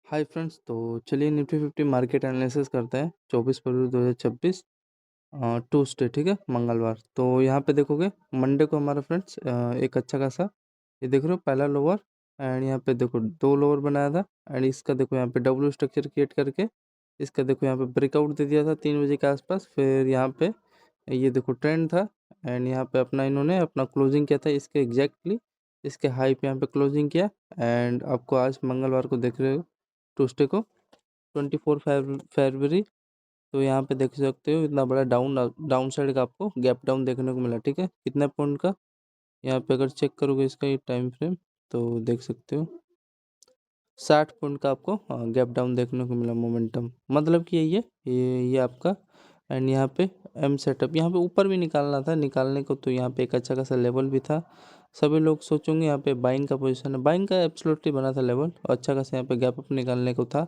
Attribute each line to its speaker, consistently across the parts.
Speaker 1: Hi friends, तो चलिए Nifty 50 market analysis करते हैं 24 फरवरी 2026 ट्यूसडे, ठीक है, मंगलवार। तो यहाँ पे देखोगे मंडे को हमारा फ्रेंड्स एक अच्छा खासा, ये देख रहे हो, पहला लोअर एंड यहाँ पे देखो दो लोअर बनाया था एंड इसका देखो यहाँ पे डब्ल्यू स्ट्रक्चर क्रिएट करके इसका देखो यहाँ पे ब्रेकआउट दे दिया था 3 बजे के आसपास। फिर यहाँ पे ये देखो ट्रेंड था एंड यहाँ पे अपना इन्होंने अपना क्लोजिंग किया था इसके एग्जैक्टली इसके हाई पे यहाँ पे क्लोजिंग किया। एंड आपको आज मंगलवार को देख रहे हो ट्यूसडे को 24 फरवरी, तो यहाँ पे देख सकते हो इतना बड़ा डाउन साइड का आपको गैप डाउन देखने को मिला, ठीक है। कितने पॉइंट का यहाँ पे अगर चेक करोगे इसका ये टाइम फ्रेम तो देख सकते हो 60 पॉइंट का आपको गैप डाउन देखने को मिला। मोमेंटम मतलब कि यही है, ये आपका। एंड यहाँ पे एम सेटअप यहाँ पे ऊपर भी निकालना था, निकालने को तो यहाँ पे एक अच्छा खासा लेवल भी था। सभी लोग सोचेंगे यहाँ पे बाइंग का पोजीशन है, बाइंग का एब्सोल्युटली बना था लेवल और अच्छा खासा यहाँ पे गैप अप निकालने को था।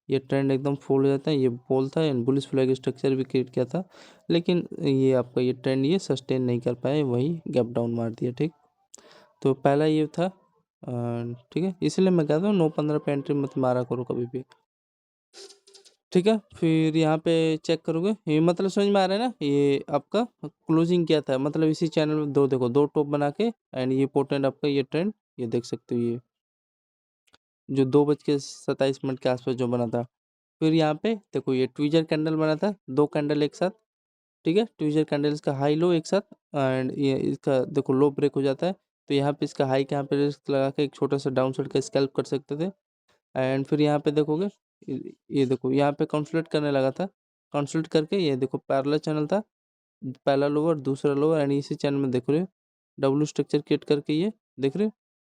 Speaker 1: ये ट्रेंड एकदम फॉल हो जाता है, ये बोल था एंड बुलिश फ्लैग स्ट्रक्चर भी क्रिएट किया था, लेकिन ये आपका ये ट्रेंड ये सस्टेन नहीं कर पाए, वही गैप डाउन मार दिया, ठीक। तो पहला ये था, ठीक है, इसलिए मैं कहता हूँ 9-15 पे एंट्री मत मारा करो कभी भी, ठीक है। फिर यहाँ पे चेक करोगे ये मतलब समझ में आ रहा है ना, ये आपका क्लोजिंग क्या था, मतलब इसी चैनल में दो देखो दो टॉप बना के एंड ये पोर्टेंट आपका ये ट्रेंड ये देख सकते हो, ये जो 2:27 के आसपास जो बना था। फिर यहाँ पे देखो ये ट्विजर कैंडल बना था, दो कैंडल एक साथ, ठीक है। ट्विजर कैंडल इसका हाई लो एक साथ एंड ये इसका देखो लो ब्रेक हो जाता है, तो यहाँ पे इसका हाई के यहाँ पे रिस्क लगा के एक छोटा सा डाउन साइड का स्कैल्प कर सकते थे। एंड फिर यहाँ पे देखोगे ये देखो यहाँ पे कंसोलिडेट करने लगा था, कंसोलिडेट करके ये देखो पैरेलल चैनल था, पहला लोअर दूसरा लोअर एंड इसी चैनल में देख रहे हो डब्ल्यू स्ट्रक्चर क्रिएट करके ये देख रहे हो,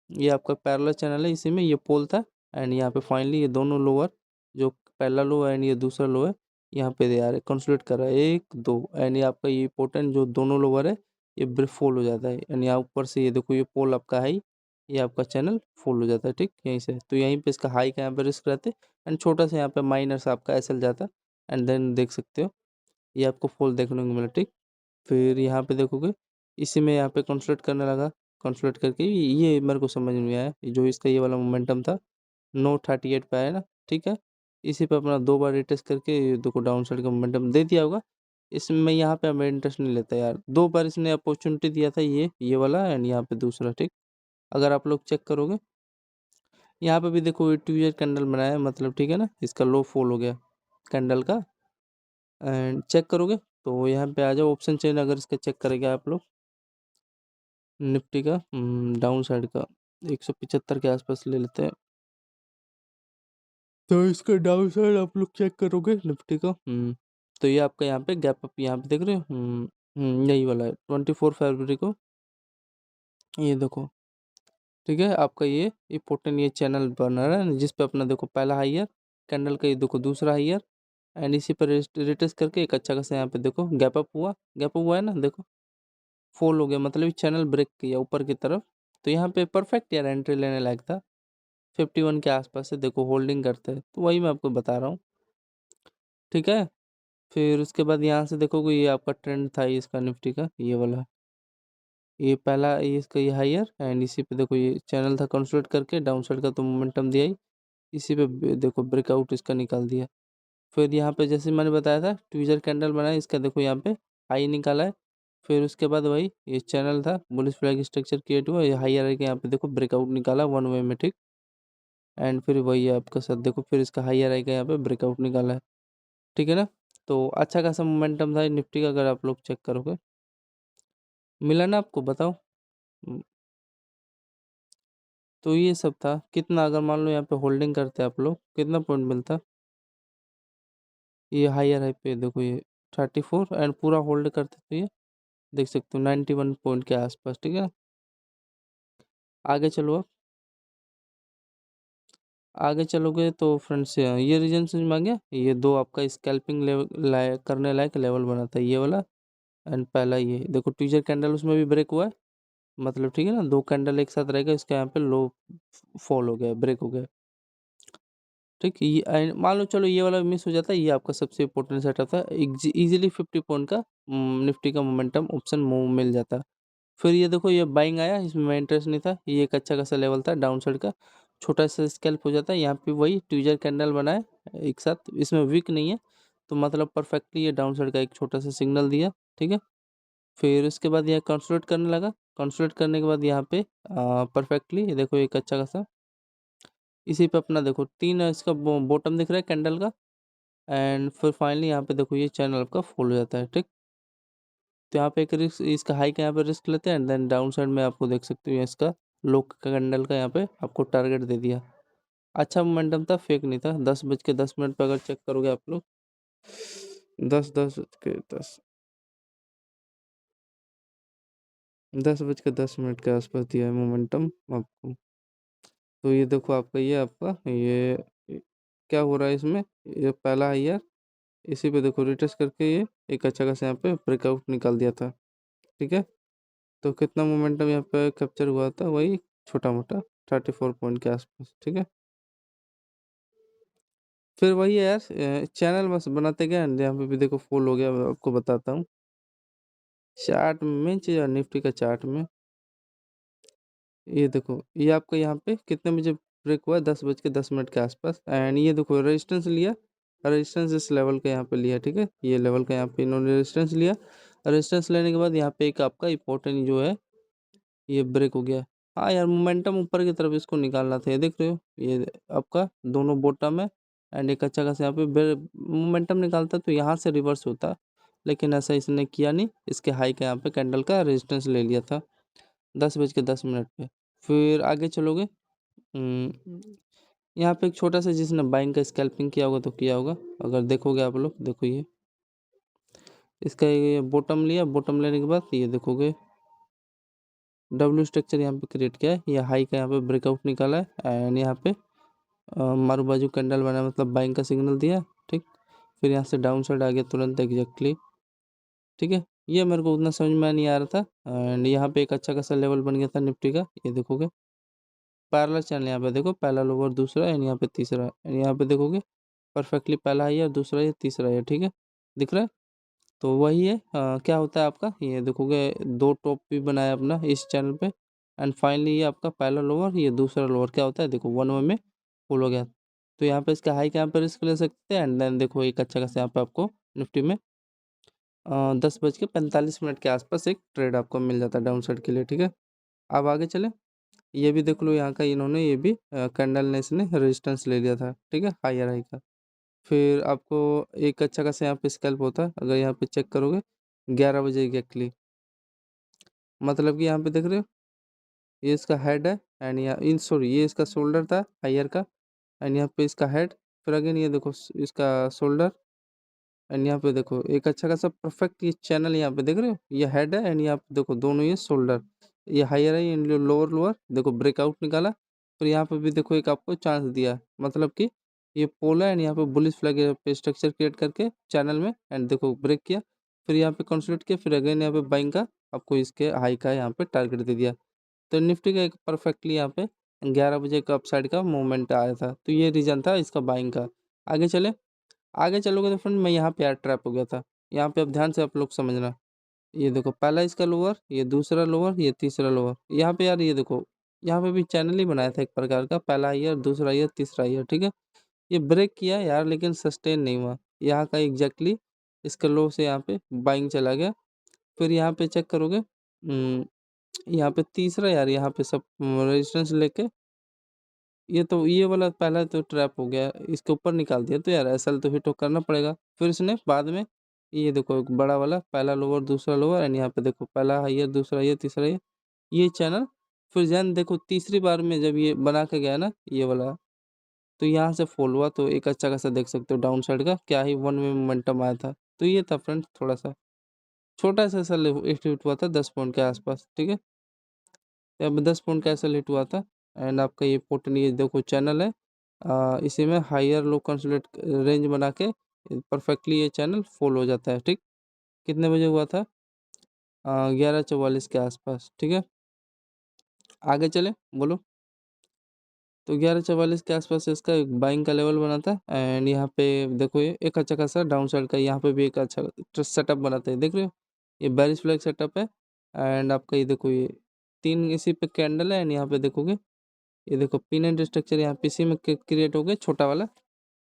Speaker 1: ये आपका पैरेलल चैनल है, इसी में ये पोल था। एंड यहाँ पे फाइनली ये दोनों लोअर, जो पहला लो एंड ये दूसरा लो है, यहाँ पे यार कंसोलिडेट कर रहा है एक दो एंड ये आपका ये इंपॉर्टेंट जो दोनों लोअर है ये ब्रेक फॉल हो जाता है एंड यहाँ ऊपर से ये देखो ये पोल आपका हाई, ये आपका चैनल फॉल हो जाता है, ठीक, यहीं से। तो यहीं पे इसका हाई का यहाँ पे रिस्क रहते एंड छोटा सा यहाँ पे माइनर सा आपका एसएल जाता एंड देन देख सकते हो ये आपको फॉल देखने को मिला, ठीक। फिर यहाँ पे देखोगे इसी में यहाँ पे कंसोलिडेट करने लगा, कंसोलिडेट करके ये मेरे को समझ में आया, जो इसका ये वाला मोमेंटम था 938 पे आया ना, ठीक है। इसी पे अपना दो बार रिटेस्ट करके ये देखो डाउन साइड का मोमेंटम दे दिया होगा। इसमें यहाँ पे हमें इंटरेस्ट नहीं लेता यार, दो बार इसने अपॉर्चुनिटी दिया था ये वाला एंड यहाँ पे दूसरा, ठीक। अगर आप लोग चेक करोगे यहाँ पे भी देखो ये ट्यूजर कैंडल बनाया है, मतलब ठीक है ना, इसका लो फॉल हो गया कैंडल का। एंड चेक करोगे तो यहाँ पे आ जाओ ऑप्शन चेन, अगर इसका चेक करेंगे आप लोग निफ्टी का डाउन साइड का 175 के आसपास ले लेते हैं, तो इसका डाउन साइड आप लोग चेक करोगे निफ्टी का, तो ये आपका यहाँ पे गैप अप यहाँ पे देख रहे हो, यही वाला है 24 फरवरी को, ये देखो, ठीक है। आपका ये इंपॉर्टेंट ये चैनल बन रहा है जिस पे अपना देखो पहला हाईयर कैंडल का, ये देखो दूसरा हाईयर एंड इसी पर रिटेस्ट करके एक अच्छा खासा यहाँ पे देखो गैप अप हुआ है ना, देखो फॉल हो गया, मतलब ये चैनल ब्रेक किया ऊपर की तरफ। तो यहाँ पे परफेक्ट यार एंट्री लेने लायक था, 51 के आसपास से देखो होल्डिंग करते हैं, तो वही मैं आपको बता रहा हूँ, ठीक है। फिर उसके बाद यहाँ से देखोगे ये आपका ट्रेंड था इसका निफ्टी का ये वाला, ये पहला ये इसका ये हाईयर एंड इसी पे देखो ये चैनल था कंसोलिडेट करके डाउन साइड का तो मोमेंटम दिया ही, इसी पे देखो ब्रेकआउट इसका निकाल दिया। फिर यहाँ पे जैसे मैंने बताया था ट्विजर कैंडल बनाया, इसका देखो यहाँ पे हाई निकाला है। फिर उसके बाद वही ये चैनल था बुलिश फ्लैग स्ट्रक्चर क्रिएट हुआ, ये हाईयर के यहाँ पे देखो ब्रेकआउट निकाला वन वे में, ठीक। एंड फिर वही है आपका साथ देखो फिर इसका हाईयर आई का यहाँ पे ब्रेकआउट निकाला है, ठीक है ना। तो अच्छा खासा मोमेंटम था निफ्टी का, अगर आप लोग चेक करोगे मिला ना आपको, बताओ। हम्म, तो ये सब था कितना, अगर मान लो यहाँ पे होल्डिंग करते आप लोग कितना पॉइंट मिलता, ये हायर हाई पे देखो ये 34 एंड पूरा होल्ड करते तो ये देख सकते हो 91 पॉइंट के आसपास, ठीक है। आगे चलो आप, आगे चलोगे तो फ्रेंड्स ये रीजन समझ में आ गया, ये दो आपका स्कैल्पिंग लेवल करने लायक लेवल बना था ये वाला एंड पहला ये देखो ट्विजर कैंडल उसमें भी ब्रेक हुआ है, मतलब ठीक है ना, दो कैंडल एक साथ रहेगा, इसका यहाँ पे लो फॉल हो गया ब्रेक हो गया, ठीक। ये मान लो चलो ये वाला मिस हो जाता है, ये आपका सबसे इंपॉर्टेंट सेटअप था, इजीली 50 पॉइंट का निफ्टी का मोमेंटम ऑप्शन मूव मिल जाता। फिर ये देखो ये बाइंग आया, इसमें मैं इंटरेस्ट नहीं था, ये एक अच्छा खासा लेवल था डाउन साइड का। छोटा सा स्कैल्प हो जाता है। यहाँ पे वही ट्विजर कैंडल बना है एक साथ, इसमें विक नहीं है, तो मतलब परफेक्टली ये डाउन साइड का एक छोटा सा सिग्नल दिया, ठीक है। फिर उसके बाद यह कंसोलिडेट करने लगा, कंसोलिडेट करने के बाद यहाँ पे परफेक्टली ये देखो एक अच्छा खासा, इसी पे अपना देखो 3 इसका बॉटम दिख रहा है कैंडल का, एंड फिर फाइनली यहाँ पे देखो ये चैनल आपका फुल हो जाता है, ठीक। तो यहाँ पे एक रिस्क, इसका हाई का यहाँ पे रिस्क लेते हैं, एंड देन डाउन साइड में आपको देख सकते हो इसका लो का कैंडल का यहाँ पे आपको टारगेट दे दिया। अच्छा मोमेंटम था, फेक नहीं था। 10:10 पे अगर चेक करोगे आप लोग, 10:10 के आसपास दिया है मोमेंटम आपको। तो ये देखो आपका ये क्या हो रहा है इसमें, ये पहला हाईयर, इसी पे देखो रिटेस्ट करके ये एक अच्छा खासा यहाँ पे ब्रेकआउट निकाल दिया था, ठीक है। तो कितना मोमेंटम यहाँ पे कैप्चर हुआ था, वही छोटा मोटा 34 पॉइंट के आसपास, ठीक है। फिर वही है यार, चैनल बस बनाते गए, यहाँ पे भी देखो फुल हो गया, मैं आपको बताता हूँ। चार्ट में चाहिए, निफ्टी का चार्ट में ये देखो, ये आपका यहाँ पे कितने बजे ब्रेक हुआ, 10:10 के आसपास, एंड ये देखो रेजिस्टेंस लिया, रेजिस्टेंस इस लेवल का यहाँ पे लिया, ठीक है। ये लेवल का यहाँ पे इन्होंने रेजिस्टेंस लिया, रेजिस्टेंस लेने के बाद यहाँ पे एक आपका इंपॉर्टेंट जो है ये ब्रेक हो गया। हाँ यार, मोमेंटम ऊपर की तरफ इसको निकालना था, ये देख रहे हो, ये आपका दोनों बॉटम है, एंड एक अच्छा खासा यहाँ पे मोमेंटम निकालता तो यहाँ से रिवर्स होता, लेकिन ऐसा इसने किया नहीं, इसके हाई का यहाँ पे कैंडल का रेजिस्टेंस ले लिया था 10:10 पे। फिर आगे चलोगे, यहाँ पे एक छोटा सा जिसने बाइंग का स्कैल्पिंग किया होगा तो किया होगा, अगर देखोगे आप लोग, देखो ये इसका ये बॉटम लिया, बॉटम लेने के बाद ये देखोगे डब्ल्यू स्ट्रक्चर यहाँ पे क्रिएट किया है, ये हाई का यहाँ पे ब्रेकआउट निकाला है, एंड यहाँ पे मारू बाजू कैंडल बना, मतलब बाइंग का सिग्नल दिया, ठीक। फिर यहाँ से डाउन साइड आ गया तुरंत एग्जैक्टली, ठीक है। ये मेरे को उतना समझ में नहीं आ रहा था, एंड यहाँ पे एक अच्छा खासा लेवल बन गया था निफ्टी का, ये देखोगे पैरेलल चैनल, यहाँ पे देखो पहला लोअर दूसरा एंड यहाँ पे तीसरा, एंड यहाँ पे देखोगे परफेक्टली पहला है, दूसरा है, तीसरा है, ठीक है, दिख रहा है। तो वही है, क्या होता है आपका, ये देखोगे 2 टॉप भी बनाया अपना इस चैनल पे, एंड फाइनली ये आपका पहला लोअर, ये दूसरा लोअर, क्या होता है देखो 1 वे में फुल हो गया। तो यहाँ पे इसका हाई के यहाँ पे रिस्क ले सकते हैं, एंड देन देखो एक अच्छा खासा यहाँ पे आपको निफ्टी में 10:45 के आसपास एक ट्रेड आपको मिल जाता है डाउन साइड के लिए, ठीक है। अब आगे चले, ये भी देख लो यहाँ का इन्होंने, ये भी कैंडल ने इसने रेजिस्टेंस ले लिया था, ठीक है, हायर हाई का। फिर आपको एक अच्छा खासा यहाँ पे स्कैल्प होता है, अगर यहाँ पे चेक करोगे 11 बजे एग्जैक्टली, मतलब कि यहाँ पे देख रहे हो ये इसका हेड है, एंड यहाँ इन सॉरी ये इसका शोल्डर था हायर का, एंड यहाँ पे इसका हेड, फिर अगेन ये देखो इसका शोल्डर, एंड यहाँ पे देखो एक अच्छा खासा परफेक्ट ये चैनल, यहाँ पे देख रहे हो ये हेड है, एंड यहाँ पे देखो दोनों ये शोल्डर, ये हायर है, ये लोअर लोअर देखो ब्रेकआउट निकाला। फिर यहाँ पे भी देखो एक आपको चांस दिया, मतलब कि ये पोल है, एंड यहाँ पे बुलिश फ्लैग पे स्ट्रक्चर क्रिएट करके चैनल में, एंड देखो ब्रेक किया, फिर यहाँ पे कंसोलिडेट किया, फिर अगेन यहाँ पे बाइंग का आपको इसके हाई का यहाँ पे टारगेट दे दिया। तो निफ्टी का एक परफेक्टली यहाँ पे 11 बजे का अपसाइड का मूवमेंट आया था, तो ये रीजन था इसका बाइंग का। आगे चले, आगे चलोगे तो फ्रेंड मैं यहाँ पे यार ट्रैप हो गया था, यहाँ पे अब ध्यान से आप लोग समझना। ये देखो पहला इसका लोअर, ये दूसरा लोअर, ये तीसरा लोअर, यहाँ पे यार ये देखो यहाँ पे भी चैनल ही बनाया था एक प्रकार का, पहला ईयर, दूसरा ईयर, तीसरा ईयर, ठीक है। ये ब्रेक किया यार, लेकिन सस्टेन नहीं हुआ, यहाँ का एग्जैक्टली इसका लो से यहाँ पे बाइंग चला गया। फिर यहाँ पे चेक करोगे, यहाँ पे तीसरा यार, यहाँ पे सब रेजिस्टेंस लेके ये वाला पहला तो ट्रैप हो गया, इसके ऊपर निकाल दिया, तो यार एसएल तो हिट करना पड़ेगा। फिर इसने बाद में ये देखो एक बड़ा वाला पहला लोअर, दूसरा लोअर, एंड यहाँ पे देखो पहला हाईयर, दूसरा हाईयर, तीसरा ये चैनल। फिर जैन देखो तीसरी बार में जब ये बना के गया ना ये वाला, तो यहाँ से फॉल हुआ, तो एक अच्छा खासा देख सकते हो डाउन साइड का क्या ही 1 वे मोमेंटम आया था। तो ये था फ्रेंड थोड़ा सा छोटा सा सा हिट हुआ था 10 पॉइंट के आसपास, ठीक है। अब 10 पॉइंट का ऐसा हिट हुआ था, एंड आपका ये पोर्टल ये देखो चैनल है, इसी में हायर लो कंसोलिडेट रेंज बना के परफेक्टली ये चैनल फॉल हो जाता है, ठीक। कितने बजे हुआ था, 11:44 के आसपास, ठीक है। आगे चले, बोलो। तो 11:44 के आसपास इसका एक बाइंग का लेवल बना था, एंड यहाँ पे देखो ये एक अच्छा खासा डाउन साइड का यहाँ पे भी एक अच्छा सेटअप बनाता है, देख रहे हो ये बेरिश फ्लैग सेटअप है। एंड आपका ये देखो ये 3 इसी पे कैंडल है, एंड यहाँ पे देखोगे ये देखो पिन एंड स्ट्रक्चर यहाँ पीसी में क्रिएट हो गया, छोटा वाला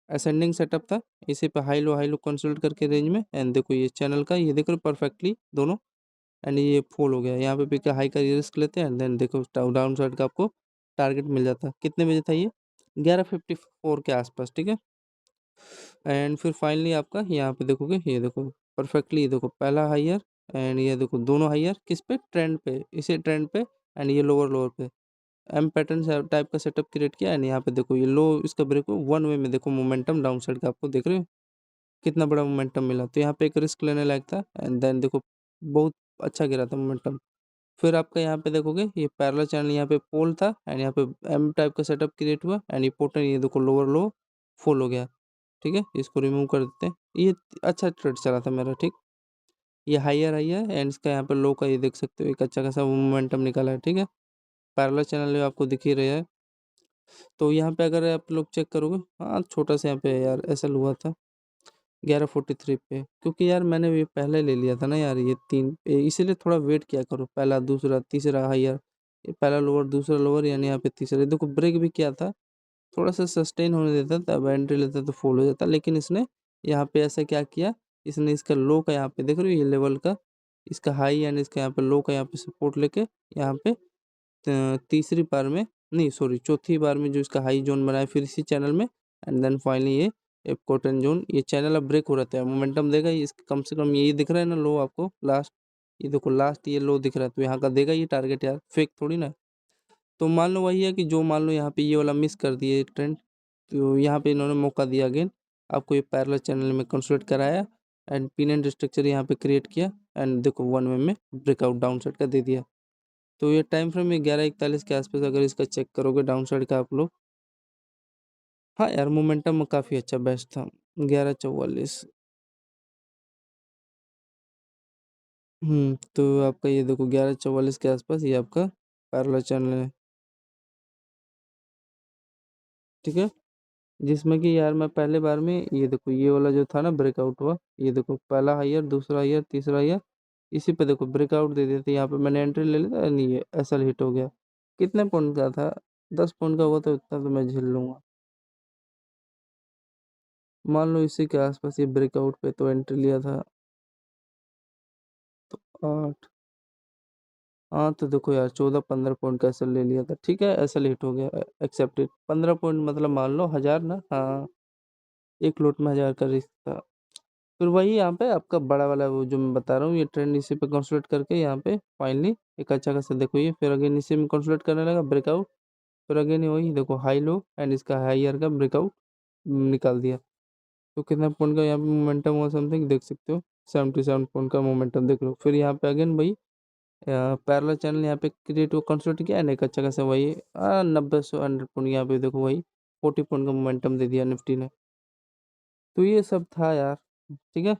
Speaker 1: असेंडिंग सेटअप था। इसी पे हाई लो कंसोलिडेट करके रेंज में, एंड देखो ये चैनल का, ये देखो परफेक्टली दोनों, एंड ये फुल हो गया। यहाँ पे पिक हाई का रिस्क लेते हैं, एंड देन देखो डाउन साइड का आपको टारगेट मिल जाता है। कितने बजे था ये? 11:54 के आसपास, ठीक है। एंड फिर फाइनली आपका यहाँ पे देखोगे, ये देखो परफेक्टली, ये देखो पहला हायर, एंड ये देखो दोनों हायर किस पे? ट्रेंड पे, इसे ट्रेंड पे, एंड ये लोअर लोअर पे एम पैटर्न टाइप का सेटअप क्रिएट किया। एंड यहाँ पे देखो ये लो इसका ब्रेक हो, वन वे में देखो मोमेंटम डाउन साइड का आपको देख रहे हो कितना बड़ा मोमेंटम मिला। तो यहाँ पे एक रिस्क लेने लायक था, एंड देन देखो बहुत अच्छा गिरा था मोमेंटम। फिर आपका यहाँ पे देखोगे ये पैरेलल चैनल, यहाँ पे पोल था, एंड यहाँ पे एम टाइप का सेटअप क्रिएट हुआ, एंड ये पोर्टल ये देखो लोअर लो फुल हो गया, ठीक है। इसको रिमूव कर देते हैं। ये अच्छा ट्रेड चला था मेरा, ठीक। ये हाइयर हाइयर, एंड इसका यहाँ पे लो का ये देख सकते हो एक अच्छा खासा मोमेंटम निकाला है, ठीक है। पैरेलल चैनल आपको दिख ही रहा है। तो यहाँ पे अगर आप लोग चेक करोगे, हाँ छोटा सा यहाँ पे यार ऐसा हुआ था 11:43 पे, क्योंकि यार मैंने ये पहले ले लिया था ना यार, ये तीन इसीलिए थोड़ा वेट किया करो, पहला दूसरा तीसरा हायर, ये पहला लोअर दूसरा लोअर, यानी यहाँ पे तीसरा देखो ब्रेक भी किया था, थोड़ा सा सस्टेन होने देता तब एंट्री लेता तो फॉल हो जाता। लेकिन इसने यहाँ पे ऐसा क्या किया, इसने इसका लो का यहाँ पे देख रहे हो ये लेवल का, इसका हाई एंड इसका यहाँ पे लो का यहाँ पे सपोर्ट लेके यहाँ पे तीसरी बार में, नहीं सॉरी चौथी बार में जो इसका हाई जोन बनाया फिर इसी चैनल में, एंड देन फाइनली ये एक कॉटन जोन, ये चैनल अब ब्रेक हो रहा है, मोमेंटम देगा ये कम से कम, यही दिख रहा है ना लो आपको लास्ट, ये देखो लास्ट ये लो दिख रहा है, तो यहाँ का देगा ये टारगेट यार, फेक थोड़ी ना। तो मान लो वही है कि जो मान लो यहाँ पे ये वाला मिस कर दिए ट्रेंड, तो यहाँ पे इन्होंने मौका दिया अगेन आपको, ये पैरेलल चैनल में कंसोलिडेट कराया, एंड पिन एंड स्ट्रक्चर यहाँ पे क्रिएट किया, एंड देखो वन वे में ब्रेकआउट डाउन साइड का दे दिया। तो ये टाइम फ्रेम में 11:41 के आसपास अगर इसका चेक करोगे डाउन साइड का आप लोग, हाँ यार मोमेंटम काफ़ी अच्छा बेस्ट था 11:44। तो आपका ये देखो 11:44 के आसपास ये आपका पैरेलल चैनल है, ठीक है। जिसमें कि यार मैं पहले बार में ये देखो ये वाला जो था ना ब्रेकआउट हुआ, ये देखो पहला हायर दूसरा हायर तीसरा हायर, इसी पे देखो ब्रेकआउट दे देते, यहाँ पे मैंने एंट्री ले लिया, नहीं ये ऐसा हिट हो गया। कितने पॉइंट का था? 10 पॉइंट का हुआ तो इतना तो मैं झेल लूंगा। मान लो इसी के आसपास ये ब्रेकआउट पे तो एंट्री लिया था, तो 8, हाँ तो देखो यार 14-15 पॉइंट का ऐसा ले लिया था, ठीक है ऐसा लेट हो गया, एक्सेप्टेड। 15 पॉइंट मतलब मान लो 1000 ना, हाँ एक लोट में 1000 का रिस्क था। फिर वही यहाँ पे आपका बड़ा वाला वो जो मैं बता रहा हूँ, ये ट्रेंड इसी पे कंसोलिडेट करके यहाँ पे फाइनली एक अच्छा खासा देखो, ये फिर अगेन इसी में कंसोलिडेट करने लगा ब्रेकआउट, फिर अगेन वही देखो हाई लो एंड इसका हायर का ब्रेकआउट निकाल दिया। तो कितना पॉइंट का यहाँ पे मोमेंटम हुआ समथिंग देख सकते हो, 77 पॉइंट का मोमेंटम देख लो। फिर यहाँ पे अगेन भाई पैरेलल चैनल यहाँ पे क्रिएट वो कंसोलिडेट किया, एक अच्छा खासा वही 90 से 100 पॉइंट यहाँ पे देखो वही 40 पॉइंट का मोमेंटम दे दिया निफ्टी ने। तो ये सब था यार, ठीक है।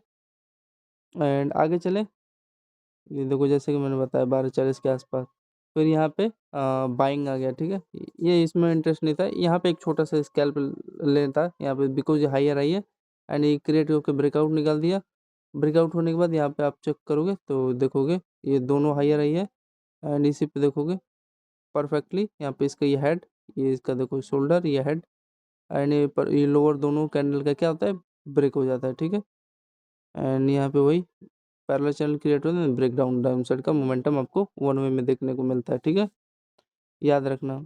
Speaker 1: एंड आगे चले, ये देखो जैसे कि मैंने बताया 12:40 के आसपास, फिर यहाँ पे बाइंग आ गया, ठीक है। ये इसमें इंटरेस्ट नहीं था, यहाँ पे एक छोटा सा स्कैल्प लेता यहाँ पे, बिकॉज हाइयर आई है, एंड ये क्रिएट होकर ब्रेकआउट निकाल दिया। ब्रेकआउट होने के बाद यहाँ पे आप चेक करोगे तो देखोगे ये दोनों हाइयर आई है, एंड इसी पे देखोगे परफेक्टली यहाँ पे इसका ये हेड, ये इसका देखो शोल्डर, ये हेड, एंड ये पर ये लोअर दोनों कैंडल का क्या होता है, ब्रेक हो जाता है, ठीक है। एंड यहाँ पे वही पैरेलल चैनल क्रिएट होता है, ब्रेक डाउन डाउन साइड का मोमेंटम आपको वन वे में देखने को मिलता है, ठीक है, याद रखना।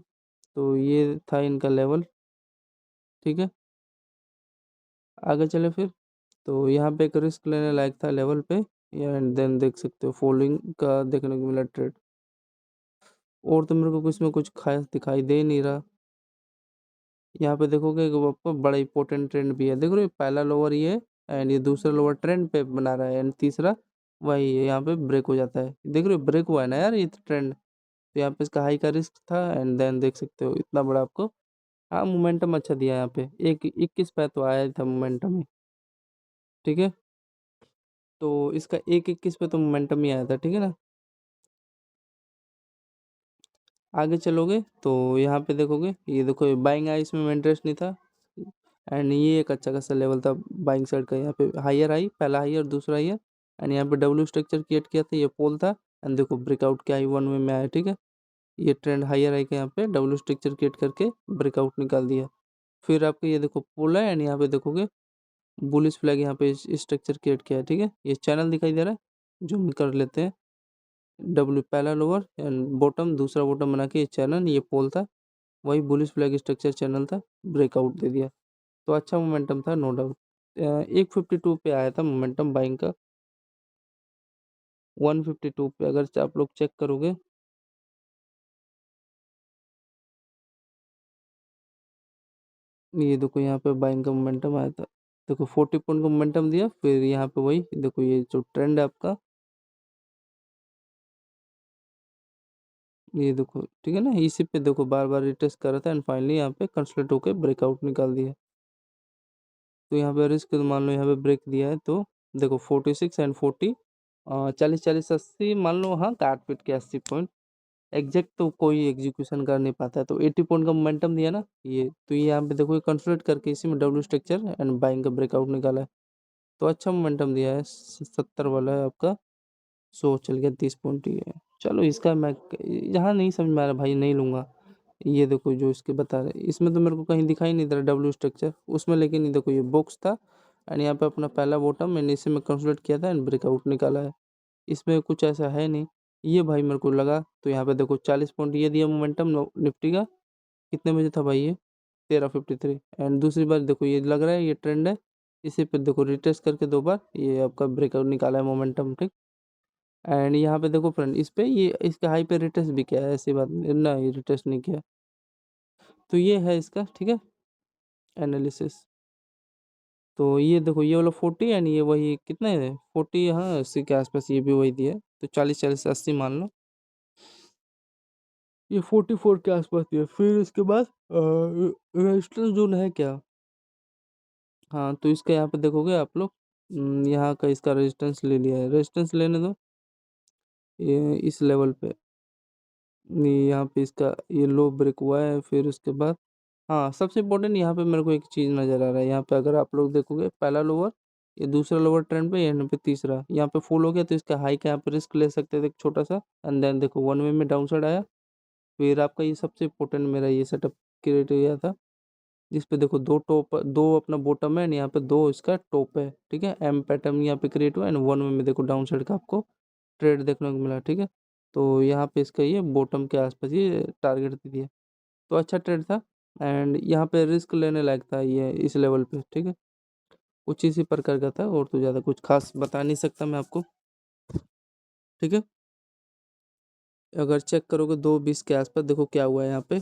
Speaker 1: तो ये था इनका लेवल, ठीक है। आगे चले फिर, तो यहाँ पे एक रिस्क लेने लायक था लेवल पे, एंड देन देख सकते हो फॉलोइंग का देखने को मिला ट्रेड, और तो मेरे को इसमें कुछ खास दिखाई दे नहीं रहा। यहाँ पे देखोगे कि वो आपको बड़ा इंपॉर्टेंट ट्रेंड भी है, देखो ये पहला लोअर ये है, एंड ये दूसरा लोअर ट्रेंड पे बना रहा है, एंड तीसरा वही है, यहाँ पे ब्रेक हो जाता है, देख रहे हो ब्रेक हुआ है ना यार ये ट्रेंड। तो यहाँ पे इसका हाई का रिस्क था, एंड देन देख सकते हो इतना बड़ा आपको, हाँ मोमेंटम अच्छा दिया यहाँ पे, एक 21 पे तो आया था मोमेंटम ही, ठीक है। तो इसका 1:21 पे तो मोमेंटम ही आया था, ठीक है ना। आगे चलोगे तो यहाँ पे देखोगे, ये देखो बाइंग आई, इसमें इंटरेस्ट नहीं था, एंड ये एक अच्छा खासा लेवल था बाइंग साइड का, यहाँ पे हायर आई, पहला हायर दूसरा हायर, एंड यहाँ पे डब्ल्यू स्ट्रक्चर क्रिएट किया था, ये पोल था, एंड देखो ब्रेकआउट क्या आई वन वे में आया, ठीक है। ये ट्रेंड हायर हाई का यहाँ पे डब्ल्यू स्ट्रक्चर क्रिएट करके ब्रेकआउट निकाल दिया। फिर आपका ये देखो पुल है एंड यहाँ पे देखोगे बुलिश फ्लैग यहाँ पे स्ट्रक्चर क्रिएट किया है, ठीक है। ये चैनल दिखाई दे रहा है, जूम कर लेते हैं। डब्ल्यू पहला लोअर एंड बॉटम, दूसरा बॉटम बना के ये चैनल, ये पोल था, वही बुलिश फ्लैग स्ट्रक्चर चैनल था, ब्रेकआउट दे दिया। तो अच्छा मोमेंटम था, नो डाउट। 152 पे आया था मोमेंटम बाइंग का, 152 पे अगर आप लोग चेक करोगे, ये देखो यहाँ पे बाइंग का मोमेंटम आया था। देखो 40 पॉइंट का मोमेंटम दिया, फिर यहाँ पे वही देखो ये जो ट्रेंड है आपका, ये देखो ठीक है ना, इसी पे देखो बार बार रिटेस्ट कर रहा था एंड फाइनली यहाँ पे कंसल्ट होकर ब्रेकआउट निकाल दिया। तो यहाँ पे रिस्क मान लो यहाँ पे ब्रेक दिया है, तो देखो 46 एंड 40, 40 40 80 मान लो, हाँ काट पीट के 80 पॉइंट, एग्जैक्ट तो कोई एग्जीक्यूशन कर नहीं पाता है। तो 80 पॉइंट का मोमेंटम दिया ना ये, तो ये यहाँ पे देखो ये कंसोलिडेट करके इसी में डब्ल्यू स्ट्रक्चर एंड बाइंग का ब्रेकआउट निकाला है। तो अच्छा मोमेंटम दिया है, 70 वाला है आपका, सो चल गया 30 पॉइंट ही है। चलो इसका मैं यहाँ नहीं समझ में आ रहा भाई, नहीं लूंगा। ये देखो जो इसके बता रहे, इसमें तो मेरे को कहीं दिखाई नहीं दे रहा डब्ल्यू स्ट्रक्चर उसमें, लेकिन ये देखो ये बॉक्स था एंड यहाँ पे अपना पहला बॉटम मैंने इसी में कंसोलिडेट किया था एंड ब्रेकआउट निकाला है। इसमें कुछ ऐसा है नहीं, ये भाई मेरे को लगा। तो यहाँ पे देखो 40 पॉइंट ये दिया मोमेंटम निफ्टी का, कितने बजे था भाई ये, 13:53। एंड दूसरी बार देखो ये लग रहा है ये ट्रेंड है, इसी पे देखो रिटेस्ट करके दो बार ये आपका ब्रेकआउट निकाला है मोमेंटम, ठीक। एंड यहाँ पे देखो फ्रेंड, इस पे ये इसके हाई पे रिटेस्ट भी किया है, ऐसी बात नहीं ना, ये रिटेस्ट नहीं किया। तो ये है इसका, ठीक है, एनालिसिस। तो ये देखो ये वाला 40 एंड ये वही कितना है 40, हाँ 80 के आसपास ये भी वही दिया है। तो 40 40 80 मान लो, ये 44 के आसपास दिया। फिर इसके बाद रेजिस्टेंस जोन है क्या, हाँ तो इसका यहाँ पे देखोगे आप लोग, यहाँ का इसका रेजिस्टेंस ले लिया है, रेजिस्टेंस लेने दो ये इस लेवल पे। ये यहाँ पे इसका ये लो ब्रेक हुआ है, फिर उसके बाद हाँ सबसे इम्पोर्टेंट यहाँ पे मेरे को एक चीज़ नज़र आ रहा है, यहाँ पे अगर आप लोग देखोगे पहला लोअर, ये दूसरा लोअर ट्रेंड पे, यहाँ पे तीसरा, यहाँ पे फुल हो गया तो इसका हाई का यहाँ पे रिस्क ले सकते थे एक छोटा सा, एंड देन देखो वन वे में डाउन साइड आया। फिर आपका ये सबसे इम्पोर्टेंट मेरा ये सेटअप क्रिएट हुआ था, जिस पे देखो दो टॉप, दो अपना बॉटम है एंड यहाँ पे दो इसका टॉप है, ठीक है। एम पैटर्न यहाँ पे क्रिएट हुआ एंड वन वे में देखो डाउन साइड का आपको ट्रेड देखने को मिला, ठीक है। तो यहाँ पे इसका ये बॉटम के आसपास ये टारगेट दे दिया, तो अच्छा ट्रेड था। एंड यहाँ पे रिस्क लेने लायक था ये इस लेवल पे, ठीक है। कुछ इसी प्रकार का था, और तो ज़्यादा कुछ खास बता नहीं सकता मैं आपको, ठीक है। अगर चेक करोगे 2:20 के आसपास देखो क्या हुआ है यहाँ पे,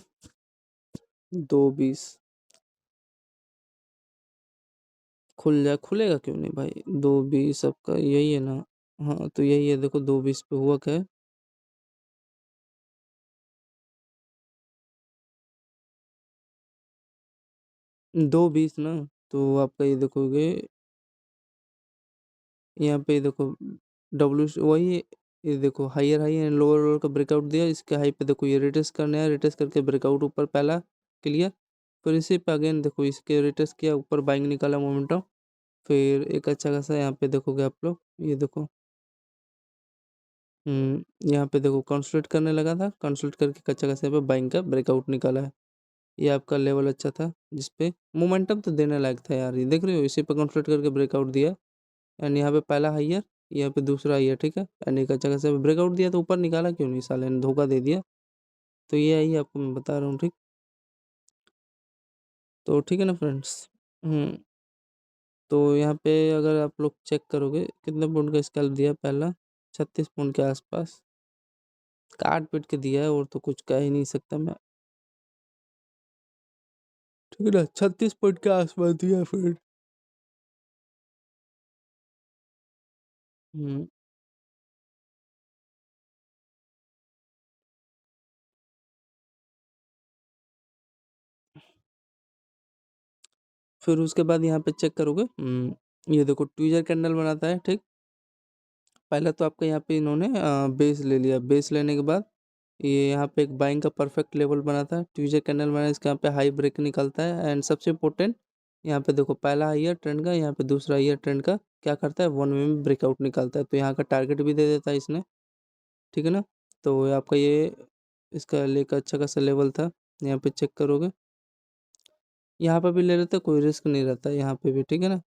Speaker 1: 2:20 खुल जाए, खुलेगा क्यों नहीं भाई, 2:20 आपका यही है ना, हाँ तो यही है, देखो 2:20 पे हुआ क्या है, 2:20 ना। तो आपका ये देखोगे यहाँ पे देखो डब्ल्यू वही, ये देखो higher high and lower lower का ब्रेकआउट दिया, इसके हाई पे देखो ये रिटेस्ट करने आया, रिटेस्ट करके ब्रेकआउट ऊपर पहला क्लियर। फिर इसी पे अगेन देखो इसके रिटेस्ट किया, ऊपर बाइंग निकाला मोमेंटम। फिर एक अच्छा खासा यहाँ पे देखोगे आप लोग, ये देखो यहाँ पे देखो कंसल्ट करने लगा था, कंसल्ट करके अच्छा खासा यहाँ पे बाइंग का ब्रेकआउट निकाला है। ये आपका लेवल अच्छा था, जिसपे मोमेंटम तो देने लायक था यार, ये देख रहे हो इसी पे कंसल्ट करके ब्रेकआउट दिया। एंड यहाँ पे पहला हाईयर, यहाँ पे दूसरा हाईयर, ठीक है। एंड एक अच्छा खासा ब्रेकआउट दिया, तो ऊपर निकाला क्यों नहीं साले ने, धोखा दे दिया। तो ये आई आपको मैं बता रहा हूँ, ठीक। तो ठीक है ना फ्रेंड्स। हम्म तो यहाँ पे अगर आप लोग चेक करोगे कितने पॉइंट का स्कैल्प दिया पहला, 36 पॉइंट के आसपास काट पीट के दिया है, और तो कुछ कह ही नहीं सकता मैं, ठीक है ना, 36 पॉइंट के आसपास दिया फिर। हम्म फिर उसके बाद यहाँ पे चेक करोगे, ये देखो ट्विजर कैंडल बनाता है, ठीक। पहले तो आपका यहाँ पे इन्होंने बेस ले लिया, बेस लेने के बाद ये यहाँ पे एक बाइंग का परफेक्ट लेवल बनाता है, ट्यूजर कैंडल बना, इसके यहाँ पे हाई ब्रेक निकलता है। एंड सबसे इंपॉर्टेंट यहाँ पे देखो पहला हाईयर ट्रेंड का, यहाँ पे दूसरा हाईयर ट्रेंड का क्या करता है, वन वे में ब्रेकआउट निकालता है, तो यहाँ का टारगेट भी दे देता है इसने, ठीक है ना। तो ये आपका ये इसका एक अच्छा खासा लेवल था, यहाँ पे चेक करोगे, यहाँ पे भी ले लेते, कोई रिस्क नहीं रहता यहाँ पे भी, ठीक है ना।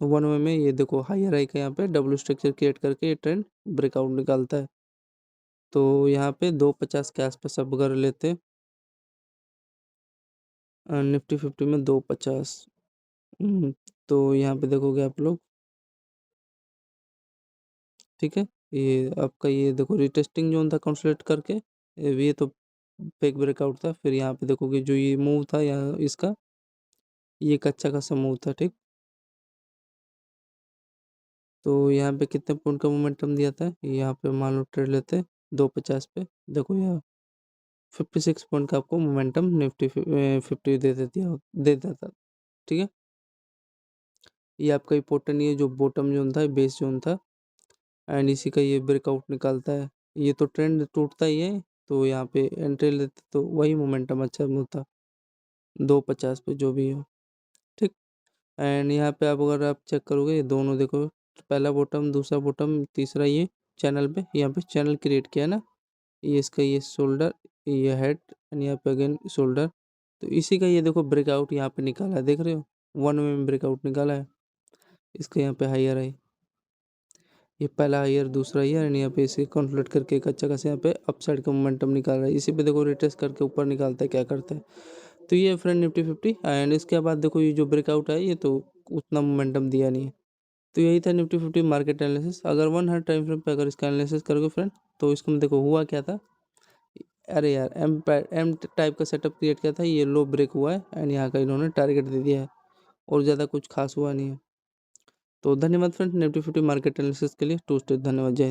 Speaker 1: 1 में ये देखो हायर हाई का यहाँ पे डब्ल्यू स्ट्रक्चर क्रिएट करके ये ट्रेंड ब्रेकआउट निकालता है। तो यहाँ पे 250 के आसपास अब अगर लेते, निफ्टी 50 में 250, तो यहाँ पे देखोगे आप लोग, ठीक है, ये आपका ये देखो रिटेस्टिंग जोन था कंसोलिडेट करके, ये तो फेक ब्रेकआउट था। फिर यहाँ पे देखोगे जो ये मूव था यहाँ इसका, ये एक अच्छा खासा मूव था, ठीक। तो यहाँ पे कितने पॉइंट का मोमेंटम दिया था, यहाँ पे मान लो ट्रेड लेते 250 पे, देखो यहाँ 56 पॉइंट का आपको मोमेंटम निफ्टी 50 दे देता, ठीक है। ये आपका इंपॉर्टेंट, ये जो बॉटम जोन था बेस जोन था, एंड इसी का ये ब्रेकआउट निकालता है। ये तो ट्रेंड टूटता ही है, तो यहाँ पे एंट्री लेते तो वही मोमेंटम अच्छा मिलता 250 पे जो भी हो, ठीक। एंड यहाँ पे आप अगर आप चेक करोगे, ये दोनों देखो, पहला बॉटम दूसरा बॉटम तीसरा ये चैनल पे, यहाँ पे चैनल क्रिएट किया ना, ये इसका ये शोल्डर, ये हेड, एंड यहाँ पे अगेन शोल्डर, तो इसी का ये देखो ब्रेकआउट यहाँ पे निकाला है, देख रहे हो 1 में ब्रेकआउट निकाला है इसका, यहाँ पे हायर है, ये पहला ईयर दूसरा ईयर, एंड यहाँ पे इसे कॉन्फ्लेट करके एक अच्छा खासा यहाँ पे अपसाइड का मोमेंटम निकाल रहा है। इसी पे देखो रिटेस्ट करके ऊपर निकालता है, क्या करता है। तो ये फ्रेंड निफ्टी 50, एंड इसके बाद देखो ये जो ब्रेकआउट है ये तो उतना मोमेंटम दिया नहीं है। तो यही था निफ्टी 50 मार्केट एनालिसिस। अगर 1 हर टाइम फ्रेम पे अगर इसका एनालिसिस करोगे फ्रेंड, तो इसको देखो हुआ क्या था, अरे यार एम टाइप का सेटअप क्रिएट किया था, ये लो ब्रेक हुआ है, एंड यहाँ का इन्होंने टारगेट दे दिया है, और ज़्यादा कुछ खास हुआ नहीं है। तो धन्यवाद फ्रेंड निफ्टी 50 मार्केट एनालिसिस के लिए, टू स्टेज, धन्यवाद, जय हिंद।